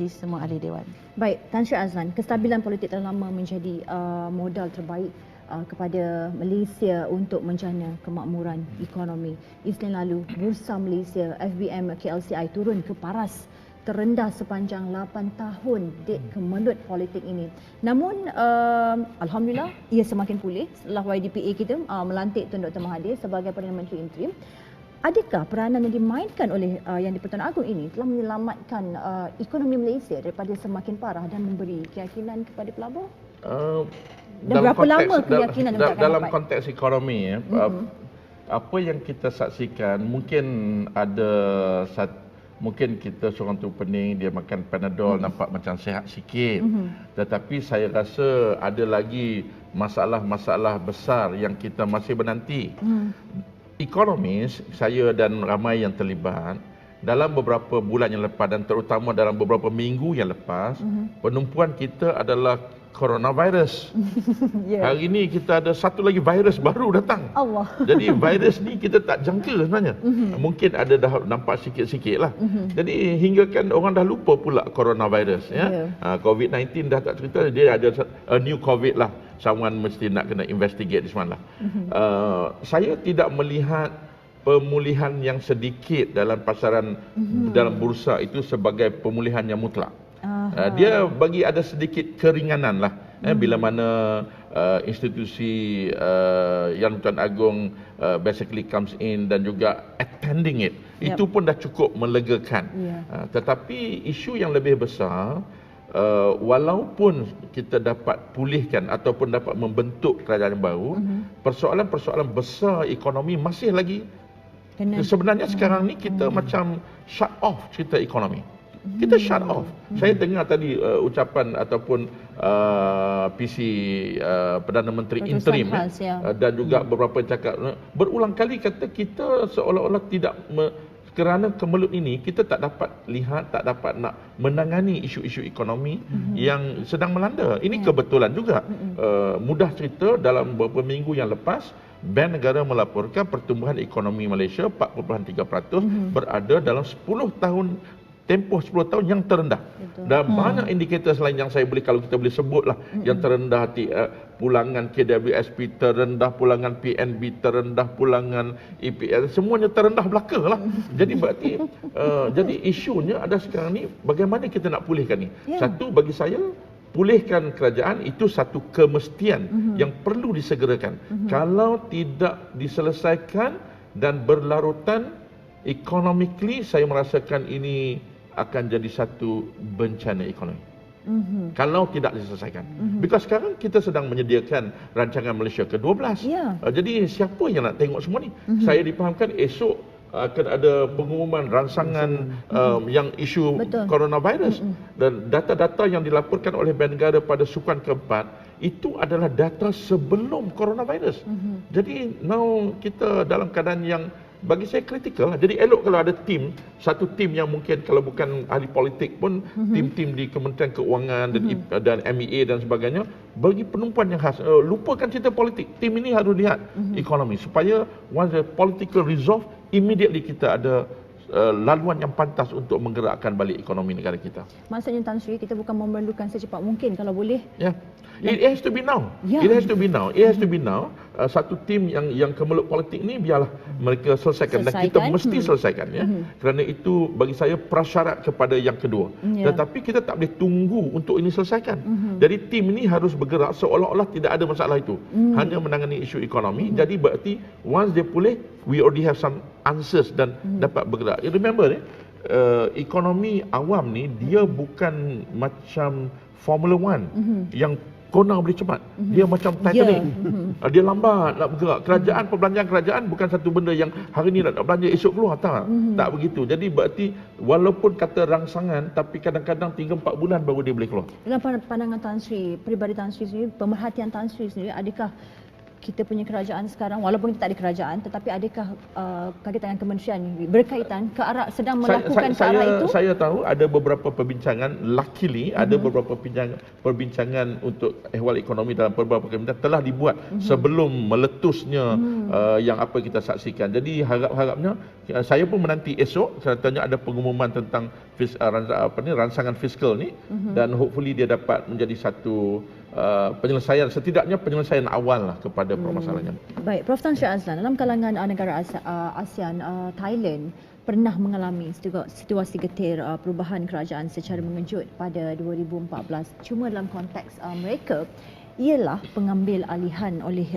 semua ahli dewan. Baik, Tan Sri Azlan, kestabilan politik telah lama menjadi modal terbaik kepada Malaysia untuk menjana kemakmuran ekonomi. Isnin lalu, Bursa Malaysia FBM KLCI turun ke paras terendah sepanjang 8 tahun dek kemelut politik ini. Namun, alhamdulillah, ia semakin pulih setelah YDPA kita melantik Tun Dr. Mahathir sebagai Perdana Menteri Interim. Adakah peranan yang dimainkan oleh Yang di-Pertuan Agong ini telah menyelamatkan ekonomi Malaysia daripada semakin parah dan memberi keyakinan kepada pelabur? Dan berapa lama keyakinan dalam konteks ekonomi apa yang kita saksikan, mungkin ada mungkin kita seorang tu pening, dia makan Panadol nampak macam sihat sikit. Tetapi saya rasa ada lagi masalah-masalah besar yang kita masih menanti. Ekonomis, saya dan ramai yang terlibat, dalam beberapa bulan yang lepas dan terutama dalam beberapa minggu yang lepas, penumpuan kita adalah coronavirus. Hari ini kita ada satu lagi virus baru datang. Allah. Jadi virus ni kita tak jangka sebenarnya. Mungkin ada dah nampak sikit-sikit lah. Jadi hinggakan orang dah lupa pula coronavirus. COVID-19 dah tak cerita, dia ada a new COVID lah. Someone mesti nak kena investigate di sana lah. Saya tidak melihat pemulihan yang sedikit dalam pasaran dalam bursa itu sebagai pemulihan yang mutlak. Dia bagi ada sedikit keringanan lah. Bila mana institusi Yang Tuan Agong basically comes in dan juga attending it, itu pun dah cukup melegakan. Tetapi isu yang lebih besar, walaupun kita dapat pulihkan ataupun dapat membentuk kerajaan baru, persoalan-persoalan besar ekonomi masih lagi. Sebenarnya sekarang ni kita macam shut off cerita ekonomi. Kita shut off. Saya dengar tadi ucapan ataupun PC Perdana Menteri Interim dan juga beberapa yang cakap berulang kali kata kita seolah-olah tidak kerana kemelut ini kita tak dapat lihat, tak dapat nak menangani isu-isu ekonomi yang sedang melanda. Ini kebetulan juga. Mudah cerita, dalam beberapa minggu yang lepas, Bank Negara melaporkan pertumbuhan ekonomi Malaysia 4.3% berada dalam 10 tahun, tempoh 10 tahun yang terendah. Dan banyak indikator selain yang saya boleh, kalau kita boleh sebutlah, yang terendah, pulangan KWSP terendah, pulangan PNB terendah, pulangan EPL, semuanya terendah belaka lah. Jadi berarti jadi isunya ada sekarang ni bagaimana kita nak pulihkan ni. Satu, bagi saya, pulihkan kerajaan itu satu kemestian yang perlu disegerakan. Kalau tidak diselesaikan dan berlarutan, economically saya merasakan ini akan jadi satu bencana ekonomi. Kalau tidak diselesaikan. Because sekarang kita sedang menyediakan rancangan Malaysia ke-12. Jadi siapa yang nak tengok semua ni? Saya dipahamkan esok akan ada pengumuman rancangan yang isu coronavirus. Dan data-data yang dilaporkan oleh Bank Negara pada sukan keempat itu adalah data sebelum coronavirus. Jadi now kita dalam keadaan yang bagi saya kritikal lah. Jadi elok kalau ada satu tim yang mungkin kalau bukan ahli politik pun, tim-tim di Kementerian Keuangan dan MEA dan sebagainya, bagi penumpuan yang khas. Lupakan cerita politik. Tim ini harus lihat ekonomi supaya once the political resolve, immediately kita ada laluan yang pantas untuk menggerakkan balik ekonomi negara kita. Maksudnya Tan Sri, kita bukan memerlukan secepat mungkin kalau boleh. It has to be now. It has to be now. It has to be now. Satu tim yang kemelut politik ni biarlah mereka selesaikan. Dan kita mesti selesaikan ya. Kerana itu bagi saya prasyarat kepada yang kedua. Tetapi kita tak boleh tunggu untuk ini selesaikan. Jadi tim ini harus bergerak seolah-olah tidak ada masalah itu. Hanya menangani isu ekonomi. Jadi berarti once dia pulih, we already have some answers dan dapat bergerak. You remember ekonomi awam ni dia bukan macam Formula 1 yang Kona boleh cepat. Dia macam Titanic. Dia lambat nak bergerak. Kerajaan, perbelanjaan kerajaan bukan satu benda yang hari ni nak belanja esok keluar. Tak begitu. Jadi berarti walaupun kata rangsangan, tapi kadang-kadang 3-4 bulan baru dia boleh keluar. Dalam pandangan Tan Sri, peribadi Tan Sri sendiri, pemerhatian Tan Sri sendiri, adakah kita punya kerajaan sekarang, walaupun kita tak ada kerajaan, tetapi adakah kaitan dengan kementerian ini berkaitan ke arah sedang melakukan ke arah itu? Saya tahu ada beberapa perbincangan, luckily ada beberapa perbincangan untuk ehwal ekonomi dalam beberapa kementerian telah dibuat sebelum meletusnya yang apa kita saksikan. Jadi harap-harapnya saya pun menanti esok katanya ada pengumuman tentang rancangan fiskal ni dan hopefully dia dapat menjadi satu penyelesaian, setidaknya penyelesaian awal lah kepada permasalahannya. Baik, Prof Tan Sri Azlan, dalam kalangan negara ASEAN, Thailand pernah mengalami situasi getir perubahan kerajaan secara mengejut pada 2014. Cuma dalam konteks mereka ialah pengambil alihan oleh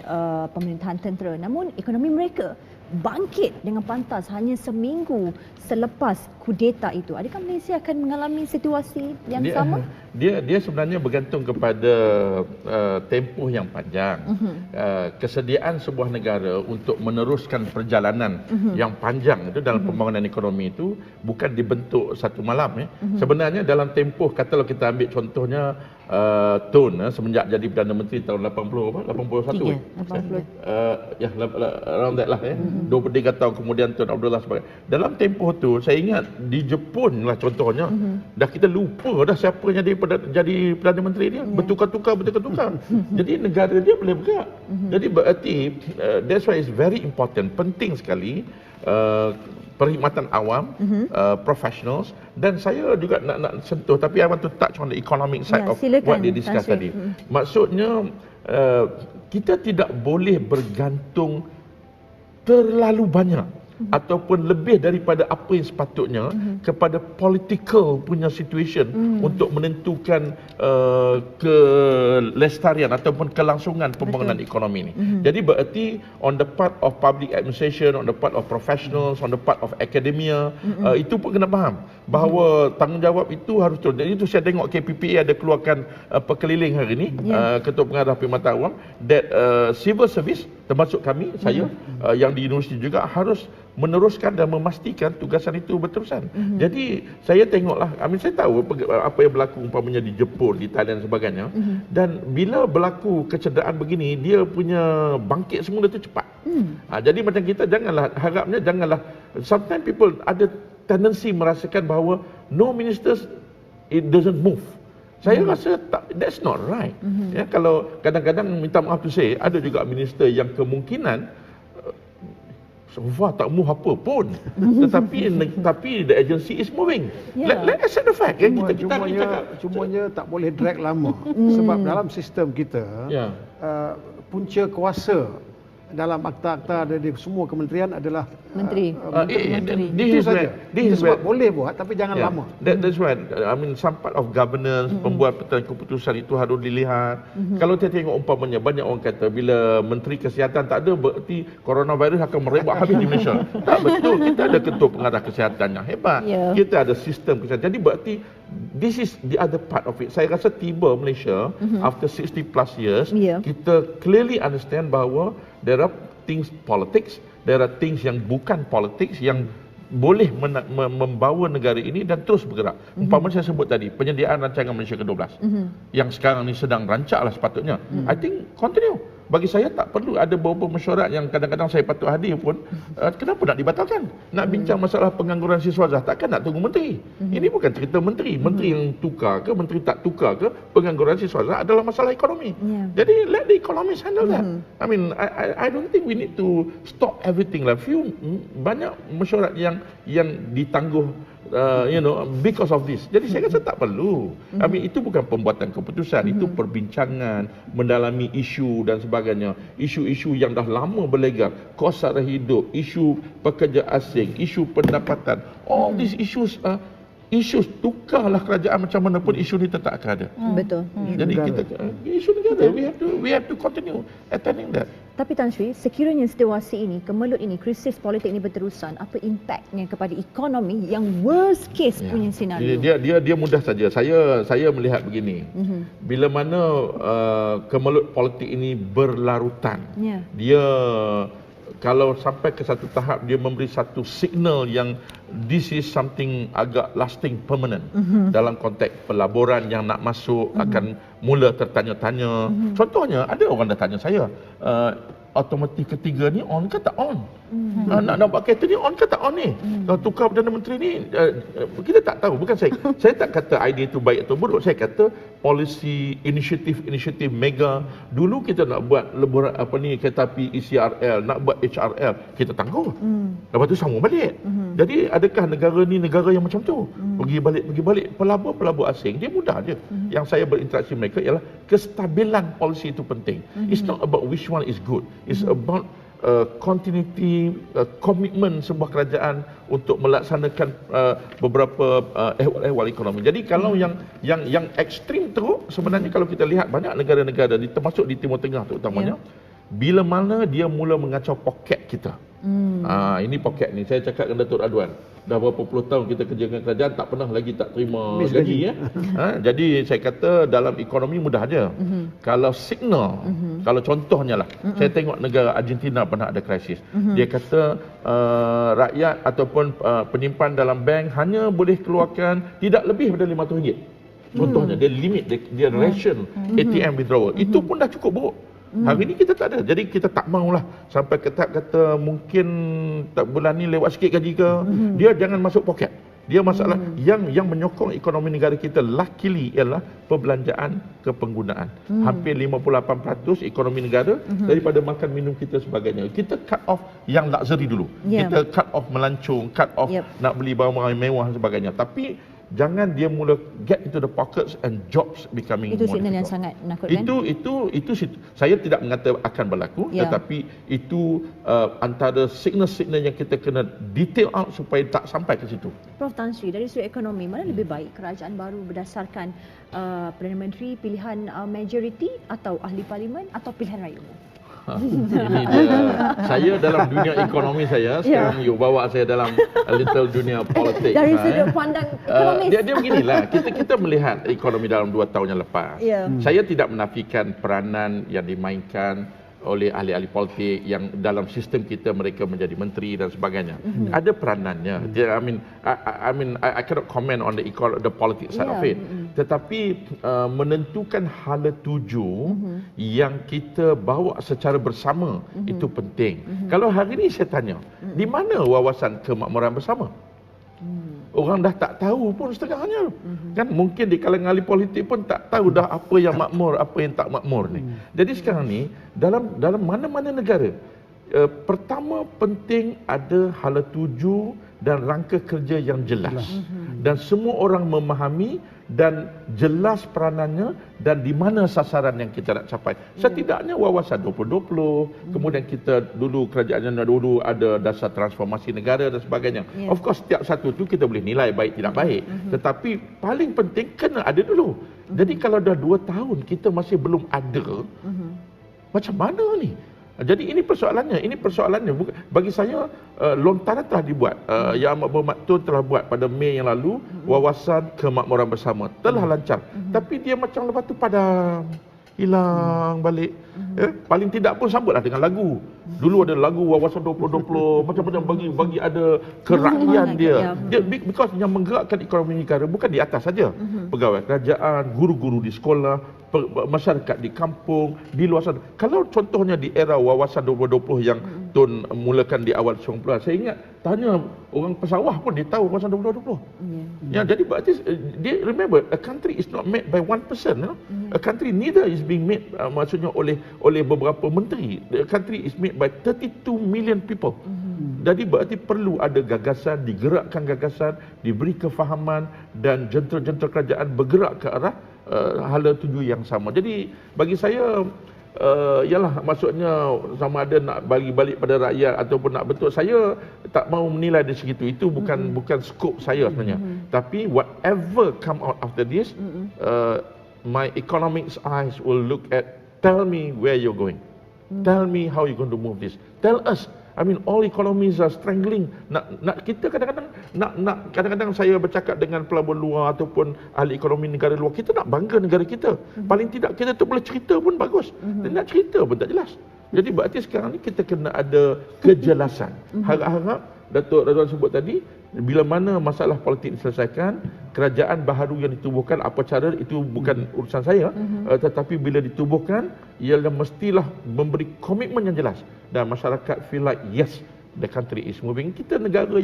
pemerintahan tentera. Namun ekonomi mereka bangkit dengan pantas hanya seminggu selepas kudeta itu. Adakah Malaysia akan mengalami situasi yang sama? Dia sebenarnya bergantung kepada tempoh yang panjang. Kesediaan sebuah negara untuk meneruskan perjalanan yang panjang itu dalam pembangunan ekonomi itu bukan dibentuk satu malam. Sebenarnya dalam tempoh, katalah kita ambil contohnya Tun semenjak jadi Perdana Menteri tahun 81. Ya, around that lah 23 tahun kemudian Tun Abdullah sebagai. Dalam tempoh tu saya ingat di Jepun lah contohnya, dah kita lupa dah siapa yang jadi Perdana Menteri dia, bertukar-tukar. Jadi negara dia boleh bergerak. Jadi berarti that's why it's very important, penting sekali perkhidmatan awam, professionals, dan saya juga nak sentuh, tapi I want to touch on the economic side of what they discuss tadi. Maksudnya kita tidak boleh bergantung terlalu banyak ataupun lebih daripada apa yang sepatutnya kepada political punya situation untuk menentukan kelestarian ataupun kelangsungan pembangunan ekonomi ini. Jadi berarti on the part of public administration, on the part of professionals, on the part of academia, itu pun kena faham bahawa tanggungjawab itu harus turun. Jadi itu saya tengok KPPA ada keluarkan perkeliling hari ini, Ketua Pengarah Perkhidmatan Awam, that civil service termasuk kami, saya yang di universiti juga harus meneruskan dan memastikan tugasan itu berterusan. Jadi saya tengoklah, saya tahu apa yang berlaku umpamanya di Jepun, di Thailand dan sebagainya. Dan bila berlaku kecederaan begini, dia punya bangkit semula itu cepat. Jadi macam kita harapnya janganlah, sometimes people ada tendency merasakan bahawa no ministers, it doesn't move. Saya rasa that's not right. Ya, kalau kadang-kadang minta maaf tu saya, ada juga minister yang kemungkinan so far tak move apa pun, tapi the agency is moving. Let's accept the fact. Cumanya tak boleh drag lama. Sebab dalam sistem kita, punca kuasa dalam akta-akta di semua kementerian adalah menteri. Itu saja. Sebab boleh buat tapi jangan lama. That's right. Some part of governance, pembuatan keputusan itu harus dilihat. Kalau kita tengok umpamanya banyak orang kata bila menteri kesihatan tak ada berarti coronavirus akan merebak habis di Malaysia. Tak betul. Kita ada ketua pengarah kesihatan yang hebat. Kita ada sistem kesihatan. Jadi berarti this is the other part of it. Saya rasa tiba Malaysia after 60 plus years, kita clearly understand bahawa there are things politics, there are things yang bukan politics yang boleh membawa negara ini dan terus bergerak. Umpamanya saya sebut tadi, penyediaan rancangan Malaysia ke-12 yang sekarang ni sedang rancaklah sepatutnya. I think continue. Bagi saya tak perlu ada beberapa mesyuarat yang kadang-kadang saya patut hadir pun, kenapa nak dibatalkan? Nak bincang masalah pengangguran siswazah, takkan nak tunggu menteri. Ini bukan cerita menteri. Menteri yang tukar ke, menteri tak tukar ke, pengangguran siswazah adalah masalah ekonomi. Jadi let the economists handle that. I don't think we need to stop everything lah. Banyak mesyuarat yang ditangguh because of this. Jadi saya rasa tak perlu. Itu bukan pembuatan keputusan, itu perbincangan, mendalami isu dan sebagainya. Isu-isu yang dah lama berlegar, kos sara hidup, isu pekerja asing, isu pendapatan. All these issues tukarlah kerajaan macam mana pun isu ni tetap akan ada. Betul. Jadi kita isu negara, we have to continue attending that. Tapi Tan Sri, sekiranya situasi ini, kemelut ini, krisis politik ini berterusan, apa impaknya kepada ekonomi yang worst case punya senario? Dia mudah saja. Saya melihat begini. Bila mana kemelut politik ini berlarutan, dia kalau sampai ke satu tahap dia memberi satu signal yang this is something agak lasting, permanent, dalam konteks pelaburan yang nak masuk akan mula tertanya-tanya. Contohnya ada orang dah tanya saya, otomotif ketiga ni on ke tak on? Nak buat kereta ni on ke tak on ni? Kalau tukar Perdana Menteri ni, kita tak tahu. Bukan saya tak kata idea itu baik atau buruk. Saya kata polisi, inisiatif mega. Dulu kita nak buat kereta api ECRL, nak buat HRL, kita tangguh. Lepas tu sambung balik. Jadi adakah negara ni negara yang macam tu? Pergi balik. Pelabur asing, dia mudah je. Yang saya berinteraksi mereka ialah kestabilan polisi itu penting. It's not about which one is good. It's about continuity, komitmen sebuah kerajaan untuk melaksanakan beberapa ehwal ekonomi. Jadi kalau yang ekstrim teruk, sebenarnya kalau kita lihat banyak negara-negara termasuk di Timur Tengah terutamanya, bila mana dia mula mengacau poket kita. Ini poket ni, saya cakap dengan Datuk Radwan, dah berapa puluh tahun kita kerja dengan kerajaan, tak pernah lagi tak terima gaji ya. Jadi saya kata dalam ekonomi mudah aja. Kalau signal, kalau contohnya lah, saya tengok negara Argentina pernah ada krisis. Dia kata rakyat ataupun penyimpan dalam bank hanya boleh keluarkan tidak lebih daripada RM500. Contohnya, dia limit, dia ration ATM withdrawal. Itu pun dah cukup buruk. Hari ni kita tak ada. Jadi kita tak maulah sampai kata mungkin tak bulan ni lewat sikit gaji ke. Dia jangan masuk poket. Dia masalah yang menyokong ekonomi negara kita luckily ialah perbelanjaan ke penggunaan. Hampir 58% ekonomi negara daripada makan minum kita sebagainya. Kita cut off yang luxury dulu. Kita cut off melancong, cut off nak beli barang mewah dan sebagainya. Tapi jangan dia mula get into the pockets and jobs becoming itu more signal difficult. yang sangat menakutkan. Itu saya tidak mengata akan berlaku, tetapi itu antara signal-signal yang kita kena detail out supaya tak sampai ke situ. Prof Tan Sri, dari sudut ekonomi, mana lebih baik kerajaan baru berdasarkan Perdana Menteri pilihan majoriti atau ahli parlimen atau pilihan raya umum? Ini dia. Saya dalam dunia ekonomi saya, sekarang you bawa saya dalam a little dunia politik. Dari sudut pandang ekonomis. Dia beginilah, kita melihat ekonomi dalam 2 tahun yang lepas. Saya tidak menafikan peranan yang dimainkan oleh ahli-ahli politik yang dalam sistem kita mereka menjadi menteri dan sebagainya. Ada peranannya. I cannot comment on the politics side of it. Tetapi menentukan hala tuju yang kita bawa secara bersama itu penting. Kalau hari ini saya tanya, di mana wawasan kemakmuran bersama? Orang dah tak tahu pun setengahnya. Kan mungkin di kalangan ahli politik pun tak tahu dah apa yang makmur, apa yang tak makmur ni. Jadi sekarang ni dalam mana-mana negara, pertama penting ada hala tuju dan rangka kerja yang jelas. Dan semua orang memahami dan jelas peranannya dan di mana sasaran yang kita nak capai. Setidaknya wawasan 2020, kemudian kita dulu kerajaan dulu ada dasar transformasi negara dan sebagainya. Of course setiap satu tu kita boleh nilai baik tidak baik, tetapi paling penting kena ada dulu. Jadi kalau dah 2 tahun kita masih belum ada, macam mana ni? Jadi ini persoalannya. Bagi saya lontaran telah dibuat. Yang Amat Berhormat Tun telah buat pada Mei yang lalu, wawasan kemakmuran bersama telah lancar. Tapi dia macam lepas tu padam, hilang balik. Paling tidak pun sambutlah dengan lagu. Dulu ada lagu wawasan 2020, macam-macam bagi ada kerakyatan dia. Because yang menggerakkan ekonomi negara bukan di atas saja. Pegawai kerajaan, guru-guru di sekolah, masyarakat di kampung, di luar sana. Kalau contohnya di era wawasan 2020 yang Tun mulakan di awal 90-an, saya ingat tanya orang pesawah pun dia tahu wawasan 2020. Jadi berarti dia remember a country is not made by one person. A country neither is being made maksudnya oleh beberapa menteri. The country is made by 32 million people. Jadi berarti perlu ada gagasan, digerakkan gagasan, diberi kefahaman dan jentera-jentera kerajaan bergerak ke arah hala tuju yang sama. Jadi bagi saya ialah maksudnya sama ada nak bagi balik pada rakyat ataupun nak betul, saya tak mau menilai dari segitu. Itu bukan skop saya sebenarnya. Tapi whatever come out after this, my economics eyes will look at, tell me where you're going. Tell me how you're going to move this. Tell us. I mean, all economies are strangling. Nak kita kadang-kadang saya bercakap dengan pelabur luar ataupun ahli ekonomi negara luar, kita nak bangga negara kita. Paling tidak kita tu boleh cerita pun bagus. Dan nak cerita pun tak jelas. Jadi berarti sekarang ni kita kena ada kejelasan. Harap-harap Datuk Radwan sebut tadi, bila mana masalah politik diselesaikan, kerajaan baharu yang ditubuhkan, apa cara itu bukan urusan saya, tetapi bila ditubuhkan ialah mestilah memberi komitmen yang jelas dan masyarakat feel like yes, the country is moving. Kita negara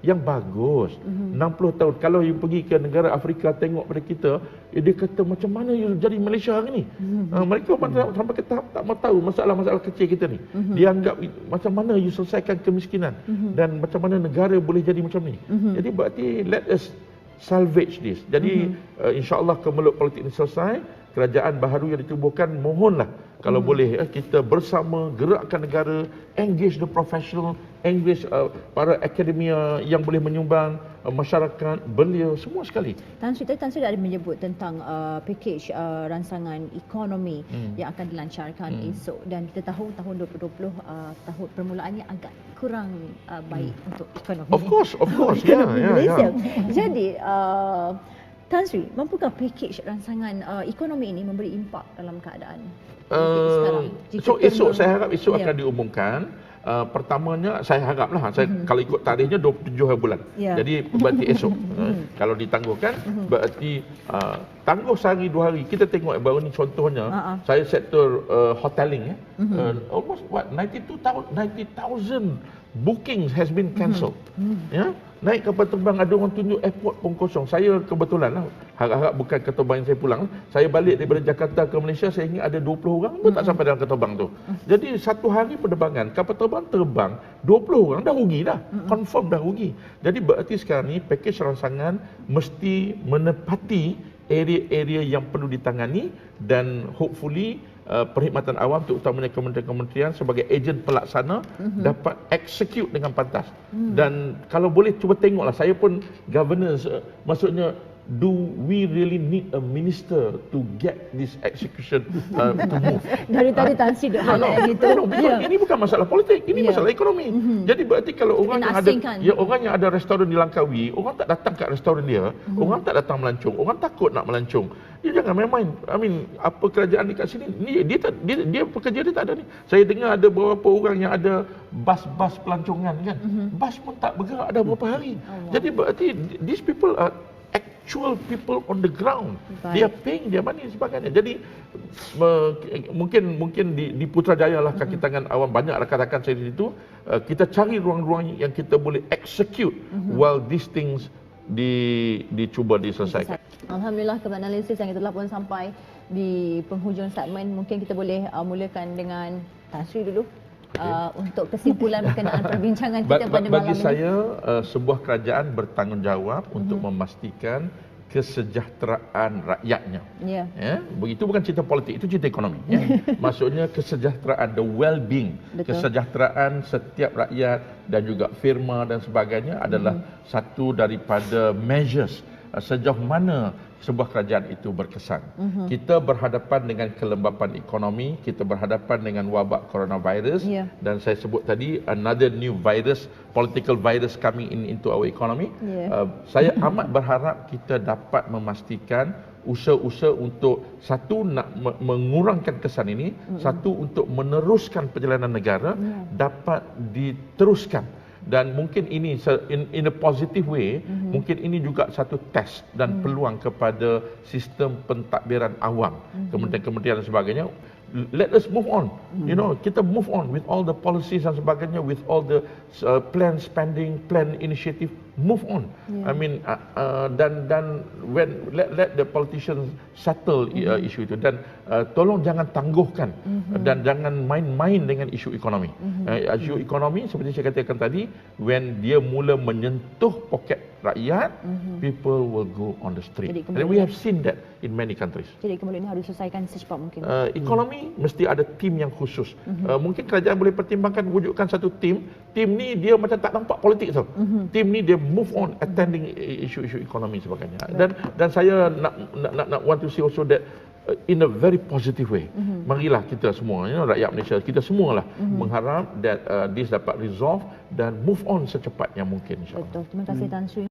yang bagus. 60 tahun. Kalau you pergi ke negara Afrika tengok pada kita, dia kata macam mana you jadi Malaysia hari ni. Mereka sampai ke tahap tak mau tahu masalah-masalah kecil kita ni. Dia anggap macam mana you selesaikan kemiskinan dan macam mana negara boleh jadi macam ni. Jadi berarti let us salvage this. Jadi insya-Allah kemeluk politik ini selesai, kerajaan baharu yang ditubuhkan, mohonlah kalau boleh kita bersama gerakkan negara, engage the professional, engage para akademia yang boleh menyumbang, masyarakat, belia, semua sekali. Tan Sri ada menyebut tentang pakej ransangan ekonomi yang akan dilancarkan esok, dan kita tahu tahun 2020 tahun permulaannya agak kurang baik untuk ekonomi. Of course, Malaysia. Jadi Tan Sri, mampukah pakej ransangan ekonomi ini memberi impak dalam keadaan sekarang? So esok, saya harap esok akan diumumkan. Pertamanya saya haraplah, kalau ikut tarikhnya 27 hari bulan. Jadi berarti esok. Kalau ditangguhkan, berarti tangguh sehari 2 hari. Kita tengok baru ni contohnya, saya sektor hoteling, almost 90,000 bookings has been cancelled. Naik kapal terbang, ada orang tunjuk airport pun kosong. Saya kebetulan lah, harap-harap bukan kapal terbang yang saya pulang. Saya balik daripada Jakarta ke Malaysia, saya ingat ada 20 orang pun tak sampai dalam kapal terbang tu. Jadi satu hari penerbangan, kapal terbang 20 orang, dah rugi dah. Confirm dah rugi. Jadi berarti sekarang ni pakej ransangan mesti menepati area-area yang perlu ditangani, dan hopefully perkhidmatan awam, terutamanya kementerian-kementerian sebagai ejen pelaksana dapat execute dengan pantas. Dan kalau boleh cuba tengoklah, saya pun governance, maksudnya do we really need a minister to get this execution to move? Dari tadi Tan Sri dah highlight gitu. Ini bukan masalah politik, ini masalah ekonomi. Jadi berarti kalau orang yang ada restoran di Langkawi, orang tak datang kat restoran dia, orang tak datang melancong, orang takut nak melancong. Dia jangan main-main. Apa kerajaan dekat sini? Dia pekerja dia tak ada ni. Saya dengar ada beberapa orang yang ada bas-bas pelancongan kan. Bas pun tak bergerak dah berapa hari. Jadi berarti these people are actual people on the ground. Dia paying dia money sebagainya. Jadi mungkin di Putrajaya lah, kaki tangan awam, banyak rakan-rakan saya di situ. Kita cari ruang-ruang yang kita boleh execute while these things dicuba diselesaikan. Alhamdulillah, kepada analisis yang kita telah pun sampai di penghujung segmen. Mungkin kita boleh mulakan dengan Tan Sri dulu. Untuk kesimpulan berkenaan perbincangan kita pada malam ini. Bagi saya, sebuah kerajaan bertanggungjawab untuk memastikan kesejahteraan rakyatnya. Begitu bukan cerita politik, itu cerita ekonomi. Maksudnya kesejahteraan, the well-being, kesejahteraan setiap rakyat dan juga firma dan sebagainya adalah satu daripada measures sejauh mana sebuah kerajaan itu berkesan. Kita berhadapan dengan kelembapan ekonomi, kita berhadapan dengan wabak coronavirus, dan saya sebut tadi another new virus, political virus coming into our economy. Saya amat berharap kita dapat memastikan usaha-usaha untuk satu nak mengurangkan kesan ini, satu untuk meneruskan perjalanan negara dapat diteruskan. Dan mungkin ini in a positive way, mungkin ini juga satu test dan peluang kepada sistem pentadbiran awam, kementerian-kementerian dan sebagainya. Let us move on. Kita move on with all the policies dan sebagainya, with all the plan spending, plan initiative, move on. Dan when let the politicians settle isu itu, dan tolong jangan tangguhkan dan jangan main-main dengan isu ekonomi. Isu ekonomi seperti saya katakan tadi, when dia mula menyentuh poket rakyat, people will go on the street. And we have seen that in many countries. Jadi kemudian ini harus diselesaikan secepat mungkin. Ekonomi mesti ada tim yang khusus. Mungkin kerajaan boleh pertimbangkan wujudkan satu tim. Tim ni dia macam tak nampak politik tau. Tim ni dia move on attending isu-isu ekonomi sebagainya. Dan saya nak want to see also that in a very positive way. Marilah kita semua, rakyat Malaysia, kita semualah mengharap that this dapat resolve dan move on secepatnya mungkin, insya-Allah. Betul. Terima kasih Tan Sri.